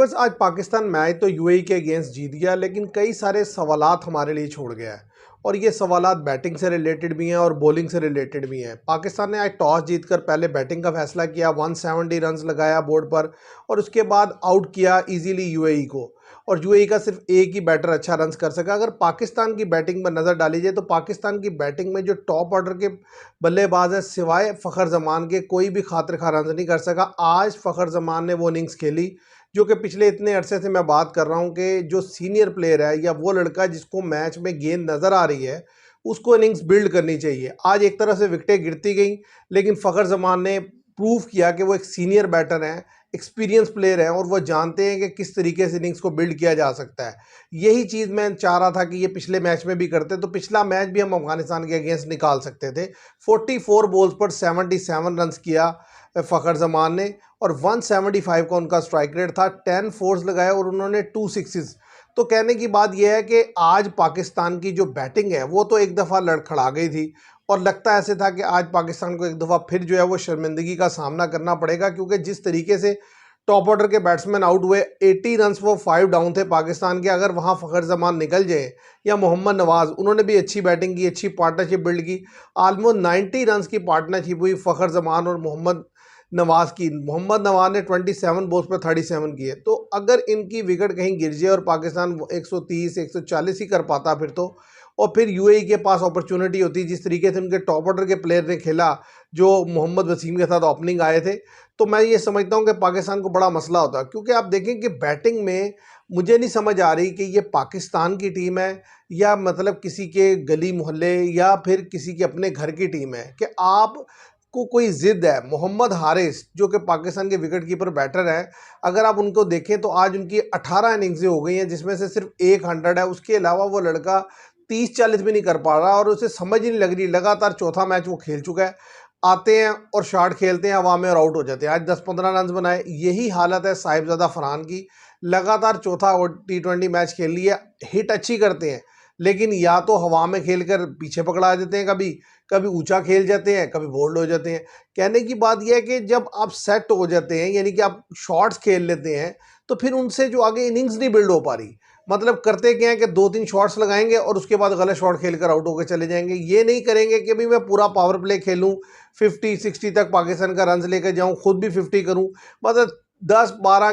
Viewers, आज Pakistan match तो UAE के अगेंस्ट जीत गया, लेकिन कई सारे सवालात हमारे लिए छोड़ गया है। और ये सवालात बैटिंग से रिलेटेड भी हैं और बॉलिंग से रिलेटेड भी हैं। पाकिस्तान ने आज टॉस जीतकर पहले बैटिंग का फैसला किया, 170 रन्स लगाया बोर्ड पर और उसके बाद आउट किया इजीली यूएई को। और यूएई का सिर्फ एक ही बैटर अच्छा रन्स कर सका। अगर पाकिस्तान की बैटिंग पर नज़र डाली जाए तो पाकिस्तान की बैटिंग में जो टॉप ऑर्डर के बल्लेबाज हैं सिवाय फ़खर जमान के, कोई भी खातिर खा रन नहीं कर सका। आज फ़खर जमान ने वो इनिंग्स खेली जो कि पिछले इतने अरसे से मैं बात कर रहा हूं कि जो सीनियर प्लेयर है या वो लड़का जिसको मैच में गेंद नज़र आ रही है उसको इनिंग्स बिल्ड करनी चाहिए। आज एक तरह से विकेटें गिरती गई, लेकिन फ़खर जमान ने प्रूव किया कि वो एक सीनियर बैटर हैं, एक्सपीरियंस प्लेयर हैं और वो जानते हैं कि किस तरीके से इनिंग्स को बिल्ड किया जा सकता है। यही चीज़ मैं चाह रहा था कि ये पिछले मैच में भी करते, तो पिछला मैच भी हम अफगानिस्तान के अगेंस्ट निकाल सकते थे। 44 बॉल्स पर 77 रन किया फ़खर जमान ने और 175 का उनका स्ट्राइक रेट था। 10 फोर्स लगाए और उन्होंने 2 सिक्सेस। तो कहने की बात यह है कि आज पाकिस्तान की जो बैटिंग है वो तो एक दफ़ा लड़खड़ा गई थी और लगता ऐसे था कि आज पाकिस्तान को एक दफ़ा फिर जो है वो शर्मिंदगी का सामना करना पड़ेगा, क्योंकि जिस तरीके से टॉप ऑर्डर के बैट्समैन आउट हुए, 80 रन्स वो 5 डाउन थे पाकिस्तान के। अगर वहाँ फ़खर जमान निकल जाए या मोहम्मद नवाज़, उन्होंने भी अच्छी बैटिंग की, अच्छी पार्टनरशिप बिल्ड की। ऑलमोस्ट 90 रन्स की पार्टनरशिप हुई फ़खर जमान और मोहम्मद नवाज़ की। मोहम्मद नवाज़ ने 27 बॉल्स पर 37 किए। तो अगर इनकी विकेट कहीं गिर जाए और पाकिस्तान 130 140 ही कर पाता फिर तो, और फिर यूएई के पास अपॉर्चुनिटी होती जिस तरीके से उनके टॉप ऑर्डर के प्लेयर ने खेला जो मोहम्मद वसीम के साथ ओपनिंग आए थे, तो मैं ये समझता हूँ कि पाकिस्तान को बड़ा मसला होता है। क्योंकि आप देखें कि बैटिंग में मुझे नहीं समझ आ रही कि ये पाकिस्तान की टीम है या मतलब किसी के गली मोहल्ले या फिर किसी के अपने घर की टीम है कि आप को कोई ज़िद है। मोहम्मद हारिस जो कि पाकिस्तान के विकेट कीपर बैटर हैं, अगर आप उनको देखें तो आज उनकी 18 इनिंग्सें हो गई हैं जिसमें से सिर्फ एक 100 है। उसके अलावा वो लड़का 30-40 भी नहीं कर पा रहा और उसे समझ ही नहीं लग रही। लगातार चौथा मैच वो खेल चुका है, आते हैं और शॉट खेलते हैं हवा में और आउट हो जाते हैं। आज 10-15 रन बनाए। यही हालत है साहिबजादा फरहान की। लगातार चौथा T20 मैच खेल लिया, हिट अच्छी करते हैं लेकिन या तो हवा में खेलकर पीछे पकड़ा देते हैं, कभी कभी ऊंचा खेल जाते हैं, कभी बोल्ड हो जाते हैं। कहने की बात यह है कि जब आप सेट हो जाते हैं यानी कि आप शॉट्स खेल लेते हैं तो फिर उनसे जो आगे इनिंग्स नहीं बिल्ड हो पा रही। मतलब करते क्या है कि 2-3 शॉट्स लगाएंगे और उसके बाद गलत शॉट खेलकर आउट होकर चले जाएंगे। ये नहीं करेंगे कि भाई मैं पूरा पावर प्ले खेलूं, 50-60 तक पाकिस्तान का रन लेकर जाऊं, खुद भी 50 करूं। मतलब 10-12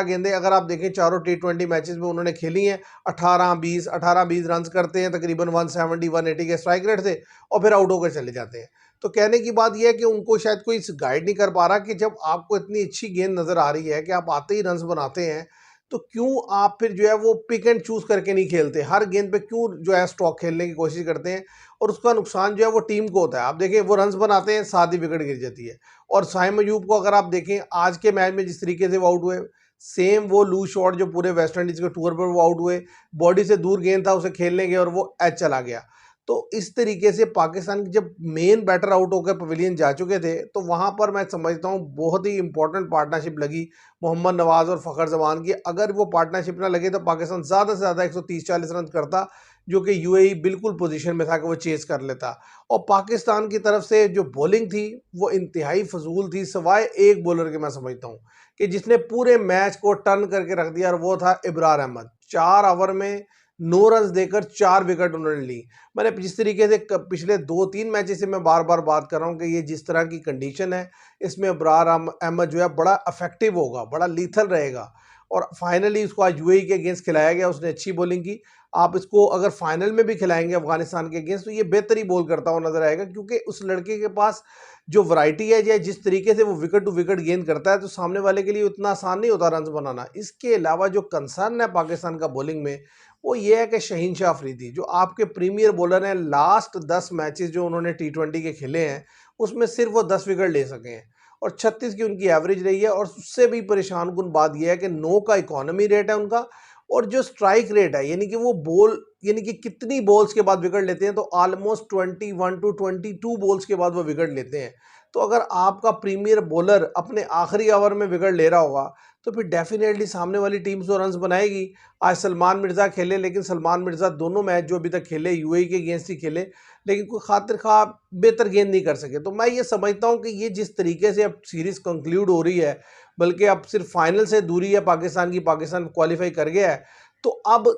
गेंदे अगर आप देखें चारों T20 मैचेस में उन्होंने खेली हैं, 18-20 रन करते हैं तकरीबन 170-180 के स्ट्राइक रेट से और फिर आउट होकर चले जाते हैं। तो कहने की बात यह है कि उनको शायद कोई गाइड नहीं कर पा रहा कि जब आपको इतनी अच्छी गेंद नज़र आ रही है कि आप आते ही रन बनाते हैं, तो क्यों आप फिर जो है वो पिक एंड चूज़ करके नहीं खेलते, हर गेंद पे क्यों जो है स्ट्रोक खेलने की कोशिश करते हैं और उसका नुकसान जो है वो टीम को होता है। आप देखें वो रन्स बनाते हैं, साथ ही विकेट गिर जाती है। और साइम अयूब को अगर आप देखें आज के मैच में जिस तरीके से वो आउट हुए, सेम वो लूज शॉट जो पूरे वेस्ट इंडीज़ के टूर पर वो आउट हुए, बॉडी से दूर गेंद था, उसे खेलने गए और वो एच चला गया। तो इस तरीके से पाकिस्तान की जब मेन बैटर आउट होकर पवेलियन जा चुके थे तो वहाँ पर मैं समझता हूँ बहुत ही इंपॉर्टेंट पार्टनरशिप लगी मोहम्मद नवाज़ और फ़खर जमान की। अगर वो पार्टनरशिप ना लगे तो पाकिस्तान ज़्यादा से ज़्यादा 130-40 रन करता, जो कि यूएई बिल्कुल पोजीशन में था कि वो चेस कर लेता। और पाकिस्तान की तरफ से जो बॉलिंग थी वो इंतहाई फजूल थी, सिवाय एक बॉलर के मैं समझता हूँ कि जिसने पूरे मैच को टर्न करके रख दिया और वो था इब्रार अहमद। 4 ओवर में 9 रन देकर 4 विकेट उन्होंने ली। मैंने जिस तरीके से पिछले 2-3 मैचेस से मैं बार बार बात कर रहा हूँ कि ये जिस तरह की कंडीशन है इसमें इब्रार अहमद जो है बड़ा इफेक्टिव होगा, बड़ा लीथल रहेगा। और फाइनली उसको आज यूएई के अगेंस्ट खिलाया गया, उसने अच्छी बॉलिंग की। आप इसको अगर फाइनल में भी खिलाएंगे अफगानिस्तान के अगेंस्ट तो ये बेहतर ही बॉल करता हुआ नजर आएगा, क्योंकि उस लड़के के पास जो वैरायटी है या जिस तरीके से वो विकेट टू विकेट गेंद करता है तो सामने वाले के लिए उतना आसान नहीं होता रन बनाना। इसके अलावा जो कंसर्न है पाकिस्तान का बॉलिंग में वो ये है कि शहीन शाह अफरीदी जो आपके प्रीमियर बॉलर हैं, लास्ट 10 मैचेस जो उन्होंने T20 के खेले हैं उसमें सिर्फ वो 10 विकेट ले सके हैं और 36 की उनकी एवरेज रही है। और उससे भी परेशान कुन बात यह है कि 9 का इकोनॉमी रेट है उनका और जो स्ट्राइक रेट है यानी कि वो बॉल यानी कि कितनी बॉल्स के बाद विकेट लेते हैं, तो ऑलमोस्ट 21 टू 22 बॉल्स के बाद वो विकेट लेते हैं। तो अगर आपका प्रीमियर बॉलर अपने आखिरी ओवर में विकेट ले रहा होगा तो फिर डेफिनेटली सामने वाली टीम तो रन्स बनाएगी। आज सलमान मिर्ज़ा खेले, लेकिन सलमान मिर्ज़ा दोनों मैच जो अभी तक खेले यूएई के अगेंस्ट ही खेले, लेकिन कोई खातिर खा बेहतर गेंद नहीं कर सके। तो मैं ये समझता हूँ कि ये जिस तरीके से अब सीरीज़ कंक्लूड हो रही है, बल्कि अब सिर्फ फाइनल से दूरी है पाकिस्तान की, पाकिस्तान क्वालिफाई कर गया है, तो अब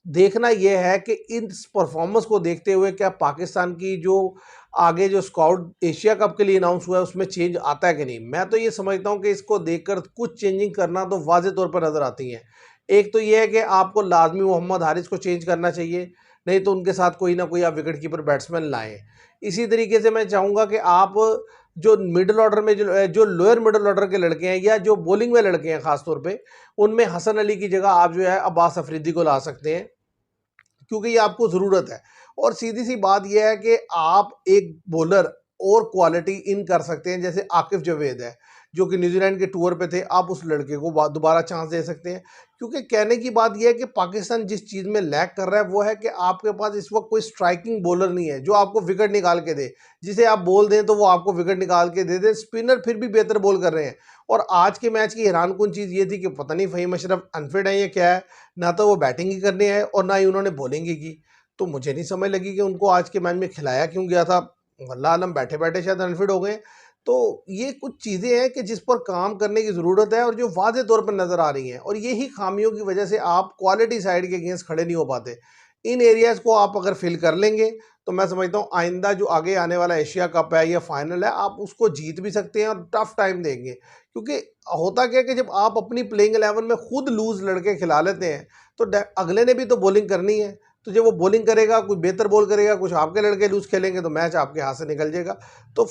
देखना यह है कि इस परफॉर्मेंस को देखते हुए क्या पाकिस्तान की जो आगे जो स्क्वाड एशिया कप के लिए अनाउंस हुआ है उसमें चेंज आता है कि नहीं। मैं तो ये समझता हूँ कि इसको देखकर कुछ चेंजिंग करना तो वाज़ेह तौर पर नज़र आती हैं। एक तो ये है कि आपको लाजमी मोहम्मद हारिस को चेंज करना चाहिए, नहीं तो उनके साथ कोई ना कोई आप विकेट कीपर बैट्समैन लाएँ। इसी तरीके से मैं चाहूँगा कि आप जो मिडल ऑर्डर में जो लोअर मिडल ऑर्डर के लड़के हैं या जो बॉलिंग में लड़के हैं ख़ास तौर पे, उनमें हसन अली की जगह आप जो है अब्बास अफरीदी को ला सकते हैं, क्योंकि ये आपको ज़रूरत है। और सीधी सी बात यह है कि आप एक बॉलर और क्वालिटी इन कर सकते हैं, जैसे आकिफ जवेद है जो कि न्यूजीलैंड के टूर पे थे, आप उस लड़के को दोबारा चांस दे सकते हैं। क्योंकि कहने की बात यह है कि पाकिस्तान जिस चीज़ में लैक कर रहा है वो है कि आपके पास इस वक्त कोई स्ट्राइकिंग बॉलर नहीं है जो आपको विकेट निकाल के दे, जिसे आप बॉल दें तो वो आपको विकेट निकाल के दे दे। स्पिनर फिर भी बेहतर बॉल कर रहे हैं। और आज के मैच की हैरानकुन चीज़ ये थी कि पता नहीं फ़हीम अशरफ अनफिट है या क्या है, ना तो वो बैटिंग ही करने आए और ना ही उन्होंने बॉलिंग ही की। तो मुझे नहीं समझ लगी कि उनको आज के मैच में खिलाया क्यों गया था। वल्लाह आलम बैठे-बैठे शायद अनफिट हो गए। तो ये कुछ चीज़ें हैं कि जिस पर काम करने की ज़रूरत है और जो वाज़ेह तौर पर नज़र आ रही हैं, और यही खामियों की वजह से आप क्वालिटी साइड के अगेंस्ट खड़े नहीं हो पाते। इन एरियाज़ को आप अगर फिल कर लेंगे तो मैं समझता हूँ आइंदा जो आगे आने वाला एशिया कप है या फाइनल है, आप उसको जीत भी सकते हैं और टफ टाइम देंगे। क्योंकि होता क्या है कि जब आप अपनी प्लेइंग 11 में खुद लूज़ लड़के खिला लेते हैं तो अगले ने भी तो बॉलिंग करनी है। तो जब वो बॉलिंग करेगा, कुछ बेहतर बॉल करेगा, कुछ आपके लड़के लूज़ खेलेंगे तो मैच आपके हाथ से निकल जाएगा। तो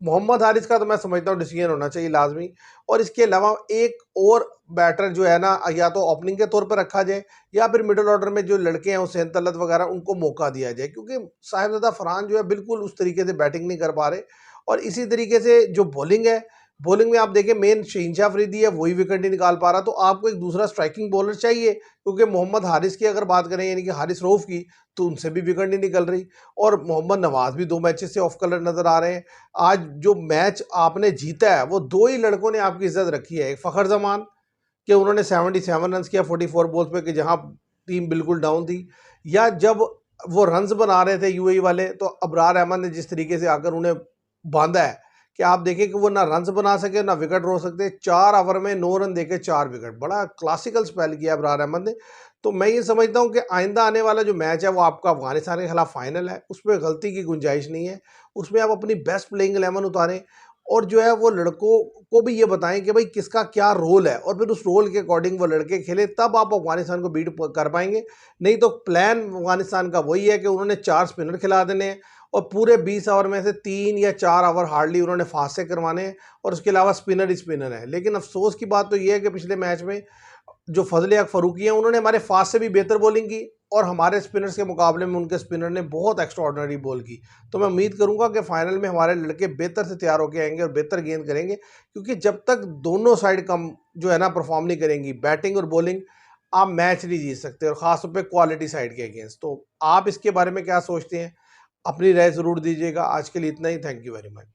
मोहम्मद हारिस का तो मैं समझता हूँ डिसीजन होना चाहिए लाजमी। और इसके अलावा एक और बैटर जो है ना, या तो ओपनिंग के तौर पर रखा जाए या फिर मिडिल ऑर्डर में जो लड़के हैं हुसैन तलत वगैरह उनको मौका दिया जाए, क्योंकि साहिबजादा फरहान जो है बिल्कुल उस तरीके से बैटिंग नहीं कर पा रहे। और इसी तरीके से जो बॉलिंग है, बॉलिंग में आप देखें मेन शहीनशाह अफरीदी है, वही विकेट नहीं निकाल पा रहा। तो आपको एक दूसरा स्ट्राइकिंग बॉलर चाहिए, क्योंकि मोहम्मद हारिस की अगर बात करें यानी कि हारिस रऊफ की, तो उनसे भी विकेट नहीं निकल रही। और मोहम्मद नवाज भी 2 मैचेस से ऑफ कलर नज़र आ रहे हैं। आज जो मैच आपने जीता है वो 2 ही लड़कों ने आपकी इज्जत रखी है। एक फ़खर जमान कि उन्होंने 77 रन्स किया 44 बॉल्स पे, कि जहां टीम बिल्कुल डाउन थी, या जब वो रन्स बना रहे थे यूएई वाले तो अबरार अहमद ने जिस तरीके से आकर उन्हें बांधा है कि आप देखें कि वो ना रन्स बना सके ना विकेट रो सकते। 4 ओवर में 9 रन देके 4 विकेट, बड़ा क्लासिकल स्पेल किया अबरार अहमद ने। तो मैं ये समझता हूँ कि आइंदा आने वाला जो मैच है वो आपका अफगानिस्तान के खिलाफ फाइनल है, उसमें गलती की गुंजाइश नहीं है। उसमें आप अपनी बेस्ट प्लेइंग 11 उतारें और जो है वो लड़कों को भी ये बताएं कि भाई किसका क्या रोल है, और फिर उस रोल के अकॉर्डिंग वो लड़के खेले, तब आप अफगानिस्तान को बीट कर पाएंगे। नहीं तो प्लान अफगानिस्तान का वही है कि उन्होंने 4 स्पिनर खिला देने हैं और पूरे 20 ओवर में से 3 या 4 ओवर हार्डली उन्होंने फास्ट से करवाने हैं, और उसके अलावा स्पिनर ही स्पिनर है। लेकिन अफसोस की बात तो ये है कि पिछले मैच में जो फजल हक फ़ारूकी हैं उन्होंने हमारे फास्ट से भी बेहतर बॉलिंग की, और हमारे स्पिनर्स के मुकाबले में उनके स्पिनर ने बहुत एक्स्ट्राऑर्डिनरी बॉल की। तो मैं उम्मीद करूंगा कि फाइनल में हमारे लड़के बेहतर से तैयार होकर आएंगे और बेहतर गेंद करेंगे, क्योंकि जब तक दोनों साइड कम जो है ना परफॉर्म नहीं करेंगी, बैटिंग और बॉलिंग, आप मैच नहीं जीत सकते, और ख़ासतौर पे क्वालिटी साइड के अगेंस्ट। तो आप इसके बारे में क्या सोचते हैं? अपनी राय ज़रूर दीजिएगा। आज के लिए इतना ही। Thank you very much.